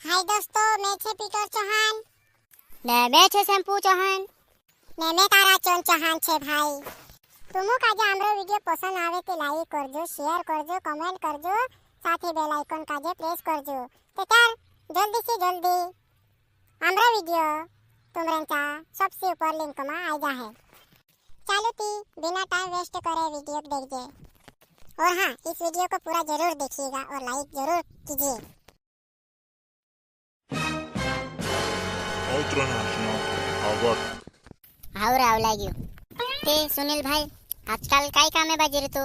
हाय दोस्तों, मैं छे पीटर चौहान ને મેં છે શેમ્પુ ચૌહાણ ને मैं तारा चौन चौहान छे भाई। तुमो काजे हमरो वीडियो पसंद आवे ते लाइक करजो, शेयर करजो, कमेंट करजो, साथ ही बेल आइकन काजे प्रेस करजो। तो चल जल्दी से जल्दी हमरो वीडियो तुमरंचा सबसे ऊपर लिंक में आ जाए। चलो ती बिना टाइम वेस्ट करे वीडियो देखिए, और हाँ, इस वीडियो को पूरा जरूर देखिएगा और लाइक जरूर कीजिए। હાવ રાવ લાગ્યું તે સુનિલભાઈ આજકાલ કાઈ કામે બાજી રહેતો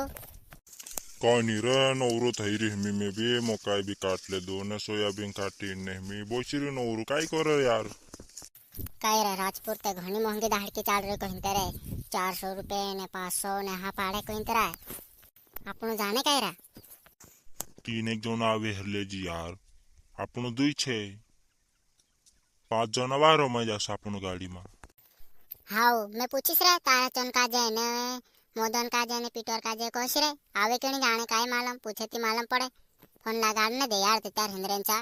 કાની રે નવરો થઈ રહી મેં બે મકાઈ બી કાટ લે દો ને સોયાબીન કાટી ને મેં બોચરી નવરું કાઈ કરે યાર કાઈ રે રાજપુર તે ઘણી મોંઘી દાહડકી ચાલ રહી કहीं તરે 400 રૂપિયા ને 500 ને હા પાડે કहीं તરે આપણું જાણે કાઈ રા तीन एक जन आवे हलेजी यार આપણું દુઈ છે 5 જણા વારો માં જાસ આપણું ગાડીમાં હાવ મેં પૂછીશ રે તારા ચન કાજે ને મોદન કાજે ને પીટર કાજે કોશ રે આવે કેણી જાણે કાઈ માલમ પૂછેતી માલમ પડે ફોન લગાડ ને દે यार તે તાર હિંદરેંચા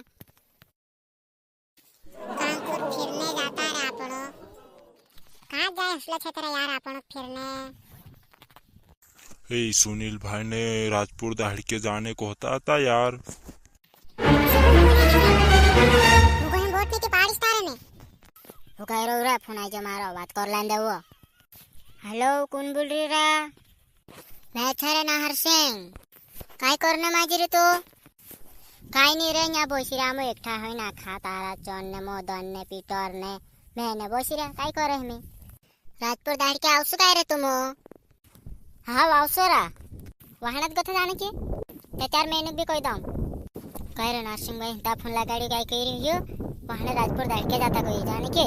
कानपुर फिरने जाता है आपनो। कहाँ जाए हसला छतरा यार आपनो फिरने। ए सुनील भाई ने राजपुर दाढ़ के जाने को होता था यार मुझे हम वोट की पारिश तारे में। હું કઈ રહ્યો રે ફોન આજો મારો વાત કર લેન દેવો હેલો કોણ બોલ રહી રા मैं थारे नाहर सिंह काय करने माजी रे तो काय नहीं रे यहाँ बोसी रे आमो एकठा होई ना खा तारा चौन ने मोदन ने पीटर ने मैंने बोसी रे काय करे हमें राजपुर दाढ़ के आवसो काय रे तुमो हाँ आवसो रा वहानत गथे जाने की ते 4 महीने भी कोई दम काय रे नरसिंह भाई ता फोन लगाड़ी काय कही रही हो वहाने राजपुर दाढ़ के जाता कोई जाने के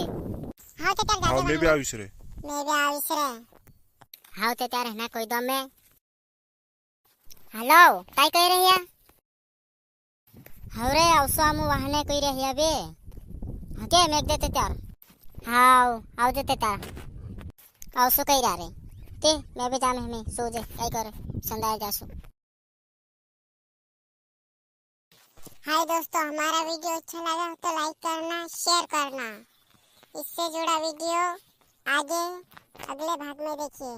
हाँ तो चल हाँ जाते मैं भी आविश रे मैं भी आविश रे। हाँ ते त्यार ना कोई दम में हेलो काय कह रही है हवरे आवसो आमु वाहने कही रही है बे हके मेक देते त्यार हाउ आव देते त्यार आवसो कही रहा रे ते मैं भी जामे हमें सो जे काय करे संदाय जासु। हाय दोस्तों, हमारा वीडियो अच्छा लगा तो लाइक करना, शेयर करना। इससे जुड़ा वीडियो आगे अगले भाग में देखिए।